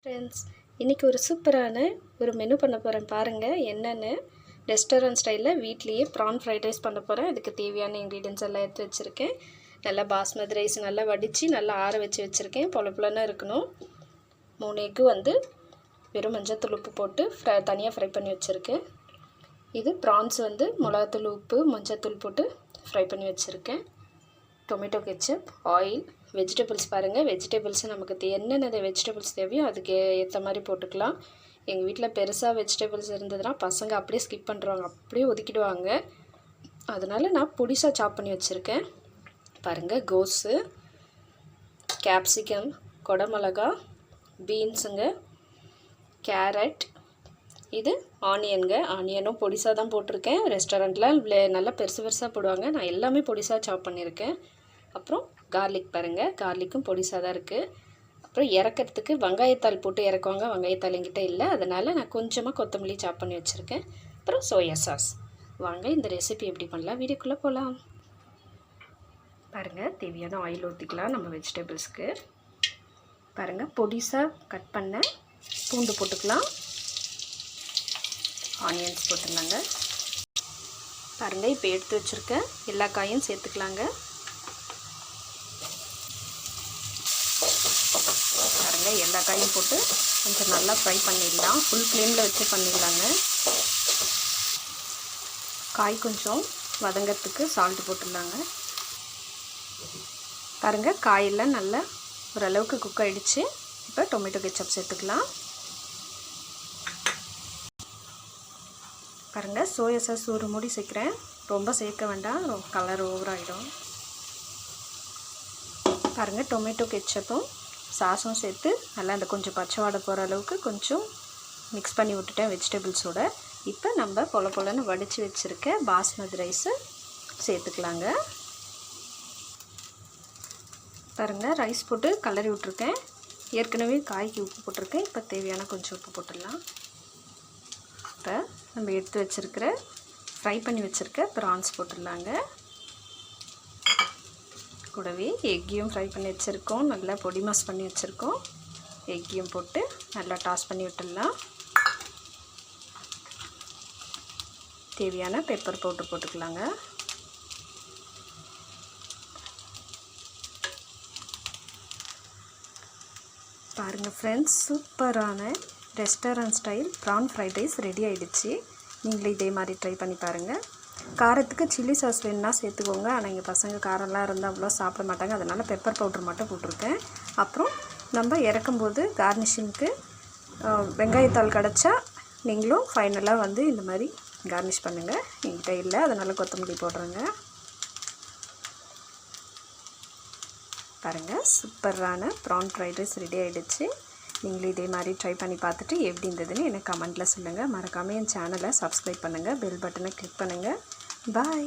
Friends, இன்றைக்கி ஒரு சூப்பரான ஒரு மெனு பண்ண போகிறேன் பாருங்கள். என்னென்னு ரெஸ்டாரண்ட் ஸ்டைலில் வீட்லேயே ப்ரான் ஃப்ரைட் ரைஸ் பண்ண போகிறேன். அதுக்கு தேவையான இன்க்ரீடியன்ஸ் எல்லாம் எடுத்து வச்சுருக்கேன். நல்லா பாஸ்மதி ரைஸ் நல்லா வடித்து நல்லா ஆற வச்சு வச்சுருக்கேன். பொல இருக்கணும். 3 எக்கு வந்து வெறும் மஞ்சத்தூள் உப்பு போட்டு தனியாக ஃப்ரை பண்ணி வச்சுருக்கேன். இது ப்ரான்ஸ் வந்து மிளகாத்தூள் உப்பு மஞ்சத்தூள் போட்டு ஃப்ரை பண்ணி வச்சுருக்கேன். டொமேட்டோ கெச்சப், ஆயில், வெஜிடபிள்ஸ் பாருங்கள். வெஜிடபிள்ஸ் நமக்கு என்னென்ன வெஜிடபிள்ஸ் தேவையோ அதுக்கு ஏற்ற மாதிரி போட்டுக்கலாம். எங்கள் வீட்டில் பெருசாக வெஜிடபிள்ஸ் இருந்ததுன்னா பசங்க அப்படியே ஸ்கிப் பண்ணுறாங்க, அப்படியே ஒதுக்கிடுவாங்க. அதனால் நான் பொடிசாக சாப் பண்ணி வச்சுருக்கேன். பாருங்கள், கோஸு, கேப்சிகம், கொடமிளகா, பீன்ஸுங்க, கேரட், இது ஆனியனுங்க. ஆனியனும் பொடிசாக தான் போட்டிருக்கேன். ரெஸ்டாரண்ட்டில் நல்லா பெருசாக போடுவாங்க. நான் எல்லாமே பொடிசாக சாப் பண்ணியிருக்கேன். அப்புறம் கார்லிக் பாருங்கள், கார்லிக்கும் பொடிசாக தான் இருக்குது. அப்புறம் இறக்கிறதுக்கு வெங்காயத்தாள் போட்டு இறக்குவாங்க. வெங்காயத்தாள் என்கிட்ட இல்லை, அதனால் நான் கொஞ்சமாக கொத்தமல்லி சாப் பண்ணி வச்சுருக்கேன். அப்புறம் சோயா சாஸ். வாங்க இந்த ரெசிபி எப்படி பண்ணலாம், வீடியோக்குள்ளே போகலாம். பாருங்கள், தேவையான ஆயில் ஊற்றிக்கலாம் நம்ம வெஜிடபிள்ஸ்க்கு. பாருங்கள், பொடிசாக கட் பண்ண பூண்டு போட்டுக்கலாம். ஆனியன்ஸ் போட்டுருந்தாங்க. பாருங்கள், இப்போ எடுத்து வச்சுருக்கேன் எல்லா காயும் சேர்த்துக்கலாங்க. பாருங்கள், எல்லா காயும் போட்டு கொஞ்சம் நல்லா ஃப்ரை பண்ணிடலாம். ஃபுல் ஃப்ளேமில் வச்சு பண்ணிடலாங்க. காய் கொஞ்சம் வதங்கிறதுக்கு சால்ட் போட்டுடலாங்க. பாருங்கள், காயெல்லாம் நல்லா ஓரளவுக்கு குக் ஆகிடுச்சு. இப்போ டொமேட்டோ கெச்சப் சேர்த்துக்கலாம். பாருங்கள், சோயா சாஸ் ஒரு மூடி சேர்க்குறேன். ரொம்ப சேர்க்க வேண்டாம், கலர் ஓவராகிடும். பாருங்கள், டொமேட்டோ கெச்சப்பும் சாஸும் சேர்த்து நல்லா அந்த கொஞ்சம் பச்சை வாடை போகிற அளவுக்கு கொஞ்சம் மிக்ஸ் பண்ணி விட்டுட்டேன் வெஜிடபிள்ஸோடு. இப்போ நம்ம பொலன்னு வடித்து வச்சுருக்க பாஸ்மதி ரைஸை சேர்த்துக்கலாங்க. பாருங்கள், ரைஸ் போட்டு கலரி விட்ருக்கேன். ஏற்கனவே காய்க்கு உப்பு போட்டிருக்கேன். இப்போ தேவையான கொஞ்சம் உப்பு போட்டுடலாம். இப்போ நம்ம எடுத்து வச்சுருக்கிற ஃப்ரை பண்ணி வச்சுருக்க ப்ரான்ஸ் போட்டுடலாங்க. கூடவே எக்கையும் ஃப்ரை பண்ணி வச்சுருக்கோம். நல்லா பொடி மாஸ் பண்ணி வச்சுருக்கோம். எக்கையும் போட்டு நல்லா டாஸ் பண்ணி விட்டுடலாம். தேவையான பெப்பர் பவுடர் போட்டுக்கலாங்க. பாருங்கள் ஃப்ரெண்ட்ஸ், சூப்பரான restaurant style PRAN fried rice ready ஆகிடுச்சு. நீங்களே இதே மாதிரி ட்ரை பண்ணி பாருங்கள். காரத்துக்கு சில்லி சாஸ் வேணுன்னா சேர்த்துக்கோங்க. ஆனால் எங்கள் பசங்க காரம்லாம் இருந்தால் அவ்வளோ சாப்பிட மாட்டாங்க. அதனால் பெப்பர் பவுடர் மட்டும் போட்டிருக்கேன். அப்புறம் நம்ம இறக்கும்போது கார்னிஷிங்க்கு வெங்காயத்தாள் கிடச்சா நீங்களும் ஃபைனலாக வந்து இந்த மாதிரி கார்னிஷ் பண்ணுங்கள். என்கிட்ட இல்லை, அதனால் கொத்தமல்லி போடுறேங்க. பாருங்கள், சூப்பரான ப்ரான் ஃப்ரைட் ரைஸ் ரெடி ஆகிடுச்சு. நீங்களும் இதே மாதிரி ட்ரை பண்ணி பார்த்துட்டு எப்படி இருந்ததுன்னு எனக்கு கமெண்ட்டில் சொல்லுங்கள். மறக்காமல் என் சேனலை சப்ஸ்கிரைப் பண்ணுங்கள், பெல் பட்டனை கிளிக் பண்ணுங்கள். பாய்.